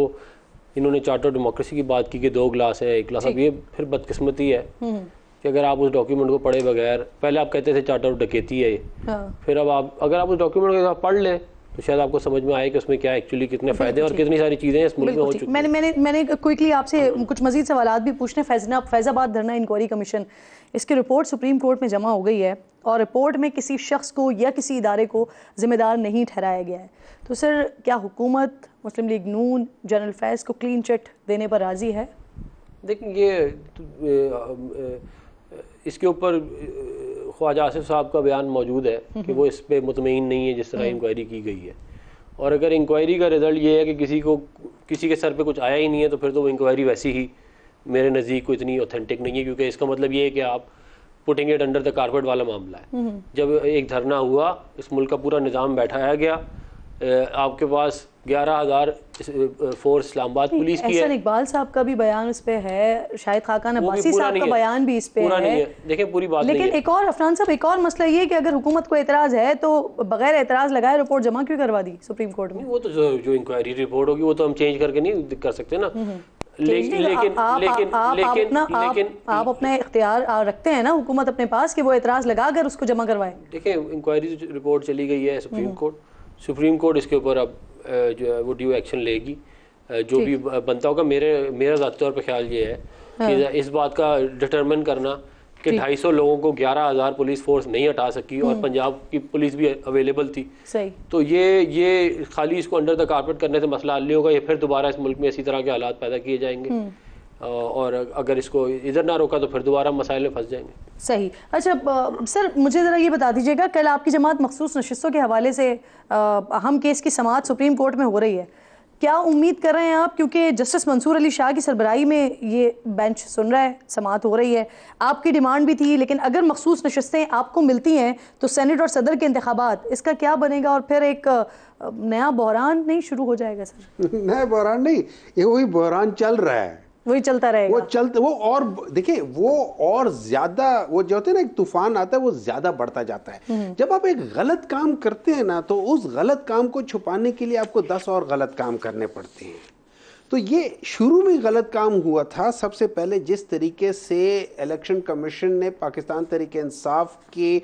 इन्होंने चार्टर डेमोक्रेसी की बात की कि 2 ग्लास है 1 ग्लास, अब ये फिर बदकिस्मती है कि अगर आप उस डॉक्यूमेंट को पढ़े बगैर, पहले आप कहते थे चार्टर डकैती है ये, फिर अब आप अगर आप उस डॉक्यूमेंट को पढ़ लें तो शायद आपको समझ में आए कि उसमें क्या एक्चुअली कितने फायदे और कितनी सारी चीज़ें इस मुल्क में हो चुकी हैं। मैंने क्विकली आपसे कुछ मजीद सवालात भी पूछने। फैज़ाबाद धरना इंक्वायरी कमीशन, इसकी रिपोर्ट सुप्रीम कोर्ट में जमा हो गई है और रिपोर्ट में किसी शख्स को या किसी इदारे को जिम्मेदार नहीं ठहराया गया है। तो सर, क्या हुकूमत मुस्लिम लीग नून जनरल फैज़ को क्लीन चिट देने पर राज़ी है? देखिए, ये इसके ऊपर ख्वाजा आसिफ साहब का बयान मौजूद है कि वो इस पे मुतमईन नहीं है जिस तरह इंक्वायरी की गई है। और अगर इंक्वायरी का रिजल्ट ये है कि किसी के सर पे कुछ आया ही नहीं है, तो फिर तो वो इंक्वायरी वैसी ही मेरे नज़दीक को इतनी ऑथेंटिक नहीं है, क्योंकि इसका मतलब ये है कि आप putting it under the carpet वाला मामला है। जब एक धरना हुआ, इस मुल्क का पूरा निज़ाम बैठाया गया, आपके पास 11,000 फोर्स इस्लामाबाद पुलिस की है। एहसन इकबाल साहब का भी बयान उस पे है, शाहिद खाकान अब्बासी साहब का बयान भी इस पे है। देखें, पूरी बात लेकिन एक और अफनान साहब, एक और मसला ये कि अगर हुकूमत को एतराज़ है तो बगैर एतराज़ लगाए रिपोर्ट जमा क्यों करवा दी सुप्रीम कोर्ट में? वो तो जो इंक्वायरी रिपोर्ट होगी वो तो हम चेंज करके नहीं कर सकते ना। लेकिन आप अपना इख्तियार रखते हैं ना हुकूमत अपने पास कि वो एतराज़ लगाकर उसको जमा करवाए। देखिए, इंक्वायरी रिपोर्ट चली गई है सुप्रीम कोर्ट इसके ऊपर अब जो है वो ड्यू एक्शन लेगी। जो भी बनता होगा। मेरा ज़ाती तौर पर ख्याल ये है कि इस बात का डिटरमिन करना कि 250 लोगों को 11,000 पुलिस फोर्स नहीं हटा सकी और पंजाब की पुलिस भी अवेलेबल थी, सही, तो ये खाली इसको अंडर द कारपेट करने से मसला हल नहीं होगा। ये फिर दोबारा इस मुल्क में इसी तरह के हालात पैदा किए जाएंगे और अगर इसको इधर ना रोका तो फिर दोबारा मसाइल में फंस जाएंगे। सही। अच्छा सर, मुझे ज़रा ये बता दीजिएगा, कल आपकी जमात मखसूस नशिस्तों के हवाले से अहम केस की समाअत सुप्रीम कोर्ट में हो रही है, क्या उम्मीद कर रहे हैं आप, क्योंकि जस्टिस मंसूर अली शाह की सरबराही में ये बेंच सुन रहा है, समाअत हो रही है, आपकी डिमांड भी थी, लेकिन अगर मखसूस नशिस्तें आपको मिलती हैं तो सेनेट और सदर के इंतखाबात, इसका क्या बनेगा और फिर एक नया बहरान नहीं शुरू हो जाएगा? सर नया बहरान नहीं, ये वही बहरान चल रहा है, वही चलता रहेगा। वो और देखिए वो और ज्यादा, वो जो होते हैं ना एक तूफान आता है वो ज्यादा बढ़ता जाता है। जब आप एक गलत काम करते हैं ना तो उस गलत काम को छुपाने के लिए आपको 10 और गलत काम करने पड़ते हैं। तो ये शुरू में गलत काम हुआ था। सबसे पहले जिस तरीके से इलेक्शन कमीशन ने पाकिस्तान तहरीक इंसाफ के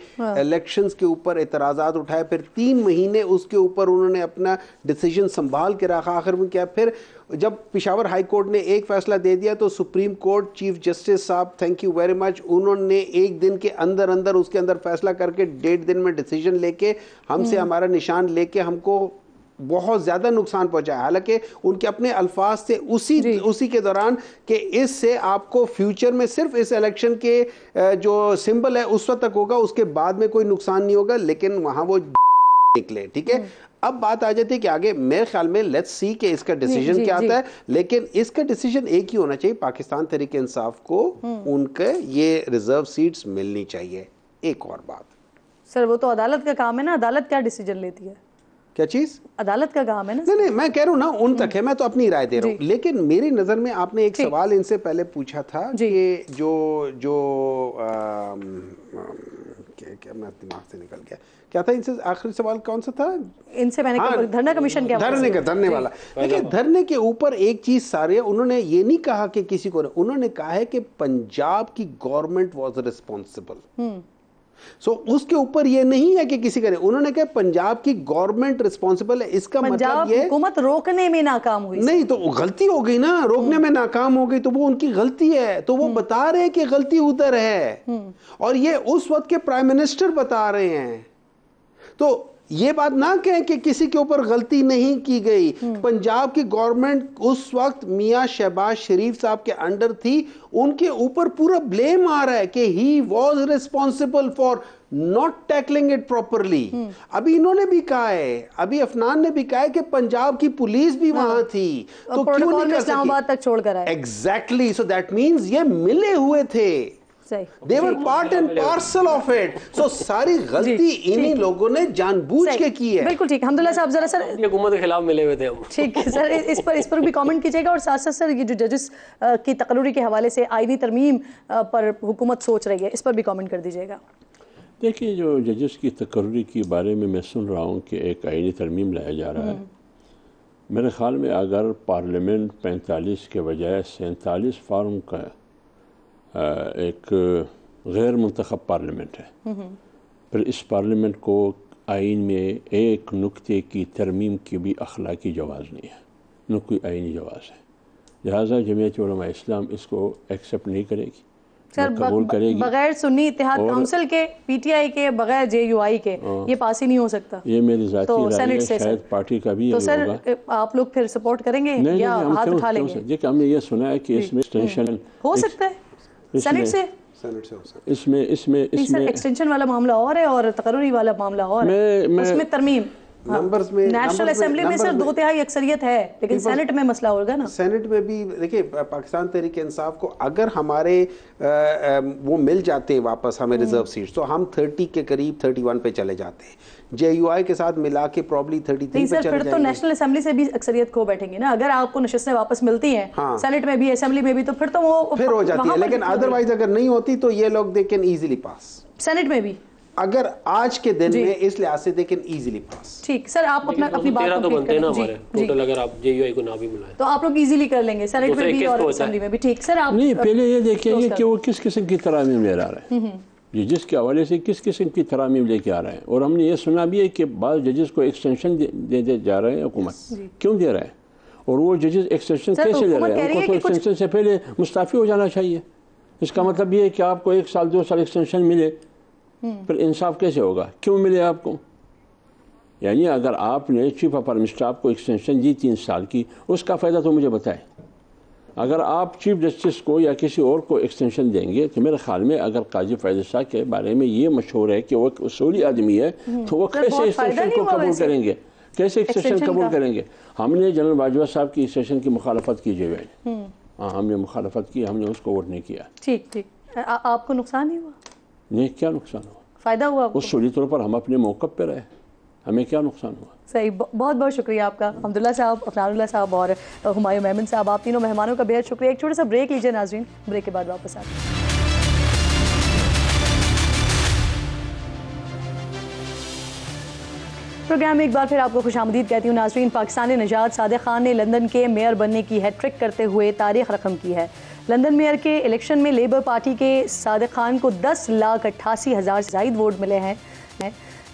इलेक्शंस के ऊपर एतराज़ात उठाए, फिर 3 महीने उसके ऊपर उन्होंने अपना डिसीजन संभाल के रखा। आखिर में क्या, फिर जब पेशावर हाई कोर्ट ने एक फैसला दे दिया तो सुप्रीम कोर्ट चीफ जस्टिस साहब, थैंक यू वेरी मच, उन्होंने एक दिन के अंदर अंदर उसके अंदर फैसला करके 1.5 दिन में डिसीजन लेके हमसे हमारा निशान लेके हमको बहुत ज़्यादा नुकसान पहुंचाया। हालांकि उनके अपने अल्फाज थे उसी के दौरान कि इससे आपको फ्यूचर में सिर्फ इस इलेक्शन के जो सिंबल है उस वक्त तक होगा, उसके बाद में कोई नुकसान नहीं होगा, लेकिन वहाँ वो निकले। ठीक है, अब बात आ जाती है कि आगे मेरे ख्याल में लेट्स सी कि इसका डिसीजन क्या आता है, लेकिन इसका डिसीजन एक ही होना चाहिए, पाकिस्तान तहरीक इंसाफ को उनके ये रिजर्व सीट्स मिलनी चाहिए। एक और बात सर, वो तो अदालत का काम है ना, अदालत क्या डिसीजन लेती है? क्या चीज? अदालत का काम है ना। नहीं, मैं कह रहा हूँ ना उन तक है, मैं तो अपनी राय दे रहा हूँ। लेकिन मेरी नजर में आपने एक सवाल इनसे पहले पूछा था कि क्या मेरे दिमाग से निकल गया, क्या था इनसे आखिरी सवाल कौन सा था इनसे? मैंने कहा धरना कमीशन क्या, धरने वाला। देखिए धरने के ऊपर एक चीज सारे उन्होंने ये नहीं कहा कि किसी को, उन्होंने कहा है कि पंजाब की गवर्नमेंट वाज रिस्पॉन्सिबल। सो उसके ऊपर ये नहीं है कि किसी करे, उन्होंने कहा पंजाब की गवर्नमेंट रिस्पॉन्सिबल है। इसका मतलब ये हुकूमत रोकने में नाकाम हुई नहीं, तो गलती हो गई ना, रोकने में नाकाम हो गई तो वो उनकी गलती है, तो वो बता रहे हैं कि गलती उधर है और ये उस वक्त के प्राइम मिनिस्टर बता रहे हैं। तो ये बात ना कहें कि किसी के ऊपर गलती नहीं की गई। पंजाब की गवर्नमेंट उस वक्त मियां शहबाज शरीफ साहब के अंडर थी, उनके ऊपर पूरा ब्लेम आ रहा है कि he was responsible for not tackling it properly. अभी इन्होंने भी कहा है, अभी अफनान ने भी कहा है कि पंजाब की पुलिस भी वहां थी, तो क्यों नहीं कर इस्लामाबाद तक छोड़कर आए? एग्जैक्टली, सो दैट मींस ये मिले हुए थे, they were part and parcel of it. So सारी गलती इन्हीं लोगों ने जानबूझ के की है। बिल्कुल ठीक। हमदुल्ला साहब जरा सर हुकूमत के खिलाफ मिले हुए थे हम। ठीक है सर, इस पर भी कमेंट कीजिएगा और साथ साथ सर ये जो जजेस की तकर्री के हवाले से आईनी तरमीम पर हुकूमत सोच रही है, इस पर भी कमेंट कर दीजिएगा। देखिए, जो जजेस की तकर्री के बारे में मैं सुन रहा हूँ कि एक आईनी तरमीम लाया जा रहा है। मेरे ख्याल में अगर पार्लियामेंट 45 के बजाय 47 फार्म का एक गैर मुंतखब पार्लियामेंट है, फिर इस पार्लियामेंट को आइन में एक नुक्ते की तरमीम की भी अखलाकी जवाज़ नहीं है, न कोई आइनी जवाज़ है। लिहाजा जमीयत उलमा इस्लाम इसको एक्सेप्ट नहीं करेगी, कबूल करेगी। बगैर सुन्नी इत्तेहाद काउंसिल के, पीटीआई के, बगैर जेयूआई के ये पास ही नहीं हो सकता। ये मेरी ज़ाती राय है, शायद पार्टी का भी तो सर आप लोग फिर सपोर्ट करेंगे या हाथ उठा लेंगे? देखिए, हमने ये सुना है कि इसमें एक्सटेंशन हो सकता है सेनेट से हो सकता है। इसमें एक्सटेंशन वाला मामला और है और तकर्री वाला मामला और है, उसमें तरमीम नंबर्स में नेशनल असेंबली में सर 2/3 अक्सरियत है, लेकिन सेनेट में मसला होगा ना। सेनेट में भी देखिए, पाकिस्तान तहरीक इंसाफ को अगर हमारे वो मिल जाते हैं वापस हमें रिजर्व सीट्स, तो हम 30 के करीब 31 पे चले जाते हैं। जेयूआई के साथ मिला के प्रॉब्ली 33 पे चले जाएंगे। फिर तो नेशनल असेंबली से भी अक्सरियत खो बैठेंगे ना, अगर आपको नशिस्तें वापस मिलती हैं सेनेट में भी, असेंबली में भी, तो फिर तो वो फिर हो जाती है। लेकिन अदरवाइज अगर नहीं होती तो ये लोग they can easily pass. Senate में भी अगर आज के दिन में इस लिहाज से दे कैन इजीली पास। ठीक सर, आप अपनी बात तो बनते हैं ना हमारे टोटल, अगर आप जेयूआई को ना भी मिलाएं तो आप लोग इजीली कर लेंगे सेनेट में भी और असेंबली में भी। ठीक सर, आप नहीं, पहले ये देखिए कि वो किस किस्म की तरामीम ले रहा है, ये जिसके हवाले से किस किस्म की तरामीम लेके आ रहे हैं। और हमने ये सुना भी है कि बाद जजेस को एक्सटेंशन दे जा रहे हैं हुकूमत, क्यों दे रहे हैं? और वो जजेस एक्सटेंशन कैसे ले रहे हैं? उनको तो एक्सटेंशन से पहले मुस्ताफ़ी हो जाना चाहिए। इसका मतलब ये है कि आपको 1 साल 2 साल एक्सटेंशन मिले, फिर इंसाफ कैसे होगा? क्यों मिले आपको? यानी अगर आपने चीफ ऑफ आर्मी स्टाफ को एक्सटेंशन दी 3 साल की, उसका फ़ायदा तो मुझे बताएं। अगर आप चीफ जस्टिस को या किसी और को एक्सटेंशन देंगे तो मेरे ख्याल में अगर काजी फैज़ शाह के बारे में ये मशहूर है कि वो एक उसूली आदमी है, तो वो कैसे एक्सटेंशन को कबूल करेंगे? कैसे एक्सटेंशन कबूल करेंगे? हमने जनरल बाजवा साहब की एक्सटेंशन की मुखालफत की जो है, हाँ हमने मुखालफत की, हमने उसको वोट नहीं किया। ठीक ठीक। आपको नुकसान नहीं हुआ? नहीं, क्या नुकसान हुआ? फ़ायदा हुआ? उसूली तौर पर हम अपने मौक़िफ़ पे रहे, हमें क्या नुकसान हुआ? सही। बहुत बहुत शुक्रिया आपका अब्दुल्ला साहब, अफनानुल्लाह साहब और हुमायूं मेमन साहब, आप तीनों मेहमानों का बेहद शुक्रिया। एक छोटा सा ब्रेक लीजिए नाज़रीन, ब्रेक के बाद वापस आते हैं। प्रोग्राम में एक बार फिर आपको खुशामदीद कहती हूँ नाज़रीन। पाकिस्तानी निजात सादिक खान ने लंदन के मेयर बनने की हैट्रिक करते हुए तारीख रकम की है। लंदन मेयर के इलेक्शन में लेबर पार्टी के सादिक खान को 10,88,000 से ज़ायद वोट मिले हैं,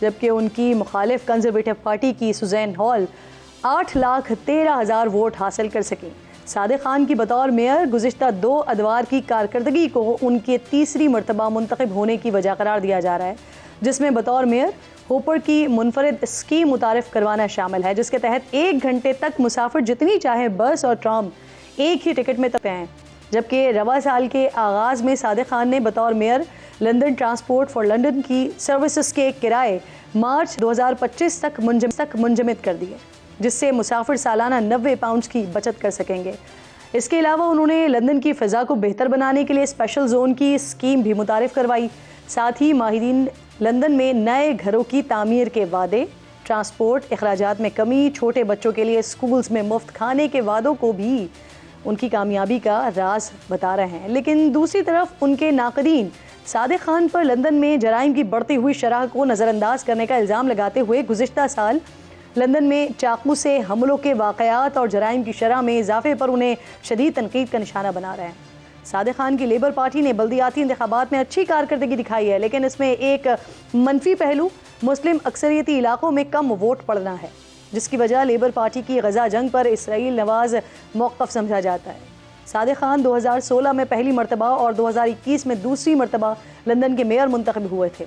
जबकि उनकी मुखालिफ कंजर्वेटिव पार्टी की सुजैन हॉल 8,13,000 वोट हासिल कर सकें। सादिक खान की बतौर मेयर गुज़िश्ता 2 अदवार की कारकर्दगी को उनके तीसरी मरतबा मुंतखब होने की वजह करार दिया जा रहा है, जिसमें बतौर मेयर होपर की मुनफरिद स्कीम मुतारिफ करवाना शामिल है, जिसके तहत 1 घंटे तक मुसाफिर जितनी चाहे बस और ट्राम एक ही टिकट में तक हैं। जबकि रवा साल के आगाज़ में सादिक खान ने बतौर mayor London transport for London की सर्विसेज के किराए मार्च 2025 तक मुंजमद कर दिए, जिससे मुसाफिर सालाना 90 पाउंड की बचत कर सकेंगे। इसके अलावा उन्होंने लंदन की फ़िज़ा को बेहतर बनाने के लिए स्पेशल जोन की स्कीम भी मुतारिफ करवाई। साथ ही माहिरीन लंदन में नए घरों की तामीर के वादे, ट्रांसपोर्ट अखराजात में कमी, छोटे बच्चों के लिए स्कूल्स में मुफ्त खाने के वादों को भी उनकी कामयाबी का राज बता रहे हैं। लेकिन दूसरी तरफ उनके नाक़दीन सादिक खान पर लंदन में जराइम की बढ़ती हुई शरह को नज़रअंदाज करने का इल्ज़ाम लगाते हुए गुज़िश्ता साल लंदन में चाकू से हमलों के वाक़यात और जराइम की शरह में इजाफे पर उन्हें शदीद तनकीद का निशाना बना रहे हैं। सादिक खान की लेबर पार्टी ने बल्दियाती इंतखाबात में अच्छी कारकर्दगी दिखाई है, लेकिन इसमें एक मनफी पहलू मुस्लिम अक्सरियती इलाकों में कम वोट पड़ना है, जिसकी वजह लेबर पार्टी की गजा जंग पर इसराइल नवाज मौक़िफ़ समझा जाता है। सादिक खान 2016 में पहली मरतबा और 2021 में दूसरी मरतबा लंदन के मेयर मुंतखब हुए थे।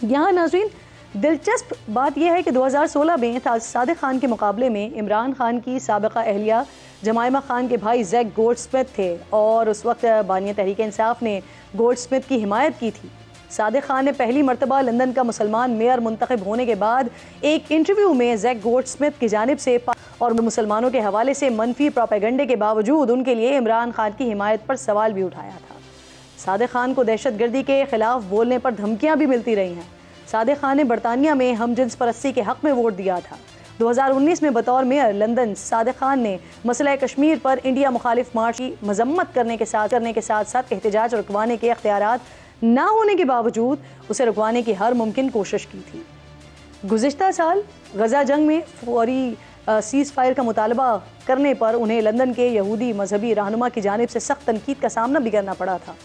यहाँ नाज़रीन दिलचस्प बात यह है कि 2016 में सादिक खान के मुकाबले में इमरान खान की साबिका अहलिया जमाइमा खान के भाई जैक गोल्डस्मिथ थे और उस वक्त बानिया तहरीक इंसाफ ने गोल्डस्मिथ की हिमायत की थी। सादिक खान ने पहली मरतबा लंदन का मुसलमान मेयर मुंतखब होने के बाद एक इंटरव्यू में जैक गोल्डस्मिथ की जानिब से और मुसलमानों के हवाले से मनफी प्रोपेगेंडे के बावजूद उनके लिए इमरान खान की हिमायत पर सवाल भी उठाया था। सादिक खान को दहशतगर्दी के खिलाफ बोलने पर धमकियाँ भी मिलती रही हैं। सादिक खान ने बरतानिया में हम जिन्स परस्ती के हक़ में वोट दिया था। 2019 में बतौर मेयर लंदन सादिक खान ने मसला कश्मीर पर इंडिया मुखालिफ मार्च की मजम्मत करने के साथ साथ एहतजाज रुकवाने के अख्तियारात ना होने के बावजूद उसे रुकवाने की हर मुमकिन कोशिश की थी। गुज़िश्ता साल गजा जंग में फौरी सीज़ फायर का मुतालबा करने पर उन्हें लंदन के यहूदी मजहबी रहनुमा की जानिब से सख्त तनकीद का सामना भी करना पड़ा था।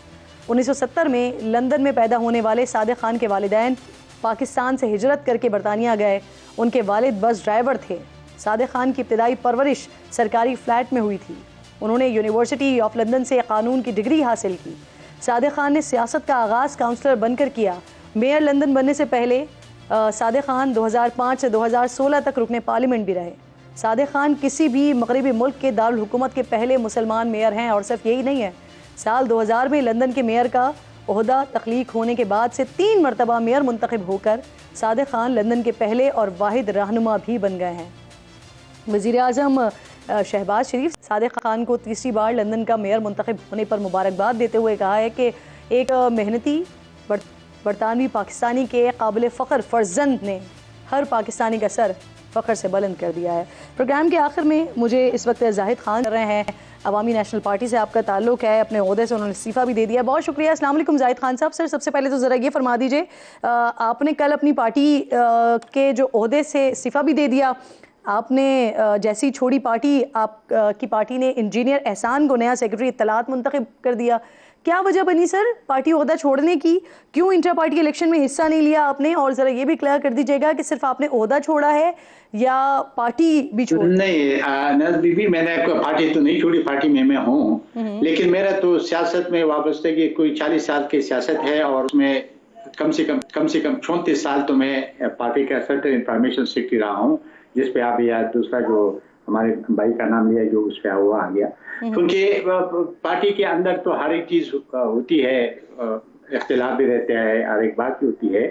1970 में लंदन में पैदा होने वाले सादिक खान के वालिदैन पाकिस्तान से हिजरत करके बरतानिया गए। उनके वालिद बस ड्राइवर थे। सादिक खान की इब्तिदाई परवरिश सरकारी फ्लैट में हुई थी। उन्होंने यूनिवर्सिटी ऑफ लंदन से कानून की डिग्री हासिल की। सादिक खान ने सियासत का आगाज़ काउंसलर बनकर किया। मेयर लंदन बनने से पहले सादिक खान 2005 से 2016 तक रुकने पार्लियामेंट भी रहे। सादिक खान किसी भी मगरबी मुल्क के दारुल हुकूमत के पहले मुसलमान मेयर हैं। और सिर्फ यही नहीं है, साल 2000 में लंदन के मेयर का ओहदा तख्लीक होने के बाद से 3 मरतबा मेयर मुंतखब होकर सादिक खान लंदन के पहले और वाहिद रहनुमा भी बन गए हैं। वज़ीर आज़म शहबाज शरीफ सादिक खान को तीसरी बार लंदन का मेयर मुंतखब होने पर मुबारकबाद देते हुए कहा है कि एक मेहनती बरतानवी पाकिस्तानी के काबिल फ़ख्र फर्जंद ने हर पाकिस्तानी का सर फ़ख्र से बुलंद कर दिया है। प्रोग्राम के आखिर में मुझे इस वक्त जाहिद खान कर रहे हैं, अवामी नेशनल पार्टी से आपका ताल्लुक है, अपने ओहदे से उन्होंने इस्तीफ़ा भी दे दिया। बहुत शुक्रिया। अस्सलाम वालेकुम जाहिद खान साहब। सर सबसे पहले तो ज़रा ये फरमा दीजिए, आपने कल अपनी पार्टी के जो ओहदे से इस्तीफ़ा भी दे दिया, आपने जैसी छोड़ी पार्टी, आप की पार्टी ने इंजीनियर एहसान को नया सेक्रेटरी इत्तलात मुंतखब कर दिया। क्या वजह बनी सर पार्टी ओहदा छोड़ने की? क्यों इंटर पार्टी इलेक्शन में हिस्सा नहीं लिया आपने? और ज़रा ये भी क्लियर कर दीजिएगा कि सिर्फ आपने ओहदा छोड़ा है या पार्टी भी छोड़ी? नहीं नज़ बीबी, मैंने पार्टी तो नहीं छोड़ी, पार्टी में मैं हूँ, लेकिन मेरा तो सियासत में वाबस्तगी कोई 40 साल की सियासत है और उसमें कम से कम 34 साल तो मैं पार्टी का सेंट्रल इंफॉर्मेशन सेक्रेटरी रहा हूँ, जिस पे आप या दूसरा जो हमारे भाई का नाम लिया जो उस पर हुआ आ गया। क्योंकि पार्टी के अंदर तो हर एक चीज होती है, इख्तिलाफ भी रहते हैं, हर एक बात भी होती है,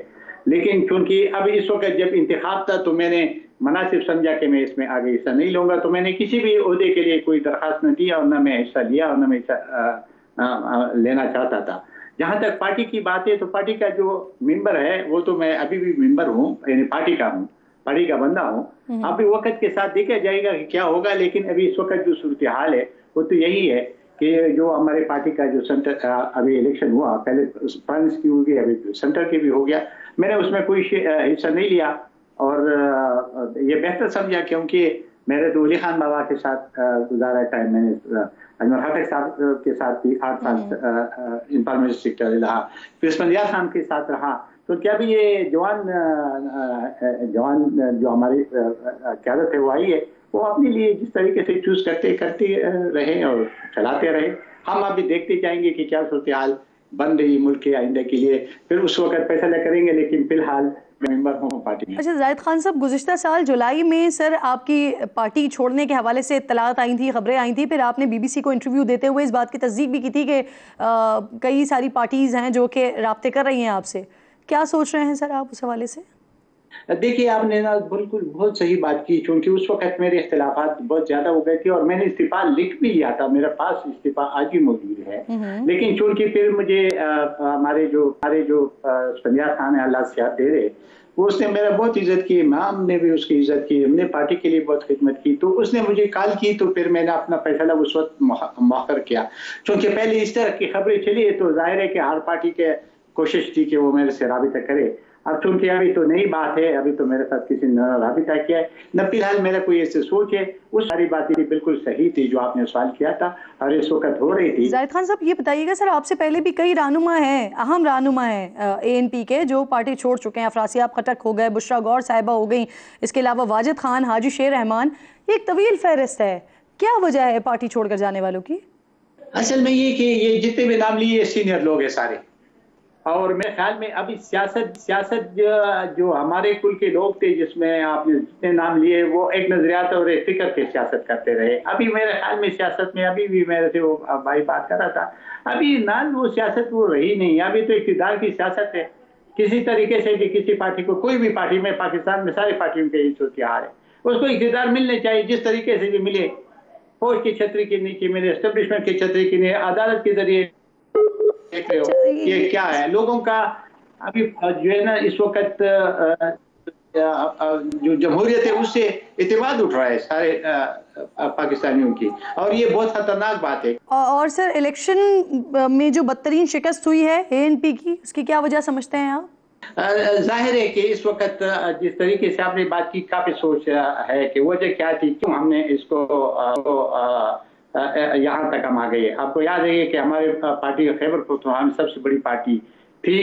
लेकिन क्योंकि अब इस वक्त जब इंतखाब था तो मैंने मुनासिब समझा कि मैं इसमें आगे हिस्सा नहीं लूंगा, तो मैंने किसी भी ओहदे के लिए कोई दरखास्त न दी और न मैं हिस्सा लिया और न मैं हिस्सा लेना चाहता था। जहाँ तक पार्टी की बात है तो पार्टी का जो मेंबर है वो तो मैं अभी भी मेंबर हूँ, यानी पार्टी का हूँ, पार्टी का बंदा हूँ। अभी वक्त के साथ देखा जाएगा कि क्या होगा, लेकिन अभी इस वक्त जो सूरत हाल है वो तो यही है कि जो हमारे पार्टी का जो सेंटर अभी इलेक्शन हुआ, पहले प्राइम्स की होगी, अभी सेंटर की भी हो गया, मैंने उसमें कोई हिस्सा नहीं लिया और ये बेहतर समझा क्योंकि मेरे तो वली खान बाबा के साथ गुजारा टाइम, मैंने अजमल खटक साहब के साथ भी 8 साल इंफॉर्मेशन सेक्रेटरी रहा, फिर स्पंदियार खान के साथ रहा। तो क्या भी ये जवान जो हमारी क़यादत है वो आई है, वो अपने लिए जिस तरीके से चूज करते रहे और चलाते रहे। हम अभी देखते जाएंगे कि क्या सूरत हाल बन रही मुल्क के आइंदे के लिए, फिर उस वक्त फैसला करेंगे, लेकिन फिलहाल मेंबर हूँ पार्टी में। अच्छा जाहिद खान साहब, गुज़िश्ता साल जुलाई में सर आपकी पार्टी छोड़ने के हवाले से इत्तलात आई थी, खबरें आई थी, फिर आपने बीबीसी को इंटरव्यू देते हुए इस बात की तस्दीक भी की थी कि कई सारी पार्टीज़ हैं जो कि राब्ते कर रही हैं आपसे। क्या सोच रहे हैं सर आप उस हवाले से? देखिए आपने ना बिल्कुल बहुत सही बात की, क्योंकि उस वक्त मेरे इख्तिलाफात बहुत ज्यादा हो गए थे और मैंने इस्तीफा लिख भी लिया था, मेरे पास इस्तीफा आज भी मौजूद है। लेकिन चूंकि फिर मुझे हमारे जो स्पंदियार खान है, अल्लाह सेहत दे रहे, वो उसने मेरा बहुत इज्जत की, इमाम ने भी उसकी इज्जत की, हमने पार्टी के लिए बहुत खिदमत की, तो उसने मुझे कॉल की, तो फिर मैंने अपना फैसला उस वक्त मौखर किया। क्योंकि पहले इस तरह की खबरें चली तो जाहिर है कि हर पार्टी के कोशिश थी कि वो मेरे से राबिता करे। अब चूंकि अभी तो नई बात है, अभी तो मेरे साथ किसी ने राबिता किया है न, फिलहाल मेरा कोई ऐसे सोच है। उस सारी बातें बिल्कुल सही थी जो आपने सवाल किया था और इस वक्त हो रही थी। जाहिद खान साहब ये बताइएगा सर, आपसे पहले भी कई रहनुमा हैं, अहम रहनुमा हैं ANP के जो पार्टी छोड़ चुके हैं। अफरासियाब खटक हो गए, बुशरा गौर साहिबा हो गई, इसके अलावा वाजिद खान, हाजी शेर रहमान, एक तवील फहरिस्त है। क्या वजह है पार्टी छोड़कर जाने वालों की? असल में ये कि ये जितने भी नाम लिए सीनियर लोग हैं सारे, और मेरे ख्याल में अभी सियासत जो हमारे कुल के लोग थे, जिसमें आपने जितने नाम लिए, वो एक नजरियात और एक फिक्र के सियासत करते रहे। अभी मेरे ख्याल में सियासत में अभी भी मेरे से वो भाई बात कर रहा था, अभी ना वो सियासत वो रही नहीं। अभी तो इक़्तिदार की सियासत है, किसी तरीके से भी किसी पार्टी को, कोई भी पार्टी में, पाकिस्तान में सारी पार्टियों के सूरत हाल है, उसको इक़्तिदार मिलने चाहिए, जिस तरीके से भी मिले, फौज की छतरी के नीचे मिले, एस्टेब्लिशमेंट की छतरी के नीचे, अदालत के जरिए। देख रहे हो ये क्या है, लोगों का अभी जो है ना इस वक्त जो जमहूरियत है उससे इत्तेमाद उठ रहा है सारे पाकिस्तानियों की, और ये बहुत खतरनाक बात है। और सर इलेक्शन में जो बदतरीन शिकस्त हुई है ANP की, उसकी क्या वजह समझते हैं आप? जाहिर है कि इस वक्त जिस तरीके से आपने बात की, काफी सोच है कि वजह क्या थी, क्यों हमने इसको यहाँ तक हम आ गए। आपको याद है कि हमारे पार्टी खैबर पख्तूनख्वा में सबसे बड़ी पार्टी थी,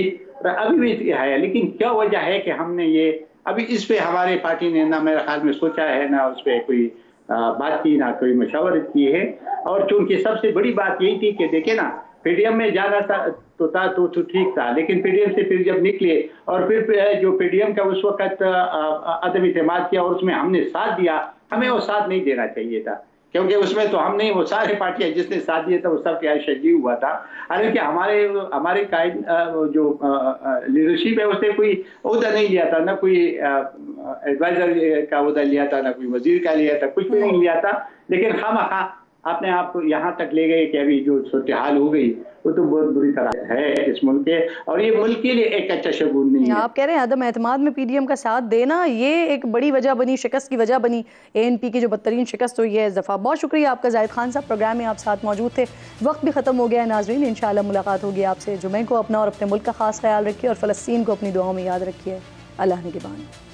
अभी भी है, लेकिन क्या वजह है कि हमने ये अभी इस पे हमारे पार्टी ने ना मेरे ख्याल में सोचा है, ना उस पर कोई बात की, ना कोई मशावरत की है। और चूंकि सबसे बड़ी बात यही थी कि देखे ना, PDM में जाना था तो ठीक था, लेकिन PDM से फिर जब निकले और फिर जो PDM का उस वक्त अदम इत्तेमाद किया और उसमें हमने साथ दिया, हमें वो साथ नहीं देना चाहिए था, क्योंकि उसमें तो हम नहीं, वो सारे पार्टियां जिसने साथ दिया था वो सब क्या शजी हुआ था। हालांकि हमारे कायद जो लीडरशिप है उसने कोई ओहदा नहीं लिया था, ना कोई एडवाइजर का ओहदा लिया था, ना कोई वजीर का लिया था, कुछ भी नहीं लिया था, लेकिन खामखा अपने आप को यहाँ तक ले गए कि अभी जो सूरत हाल हो गई वो तो बहुत बुरी तरह है इस मुल्क के, और ये मुल्क के लिए एक अच्छा शगुन नहीं है। आप कह रहे हैं अदम एतमाद में PDM का साथ देना ये एक बड़ी वजह बनी, शिकस्त की वजह बनी, ANP की जो बदतरीन शिकस्त हुई है इस दफ़ा। बहुत शुक्रिया आपका जाहिद खान साहब, प्रोग्राम में आप साथ मौजूद थे। वक्त भी ख़त्म हो गया है नाज़रीन, इंशाअल्लाह मुलाकात होगी आपसे। जुमे को अपना और अपने मुल्क का खास ख्याल रखिए और फ़लस्तीन को अपनी दुआओं में याद रखिए। अल्लाह निगहबान।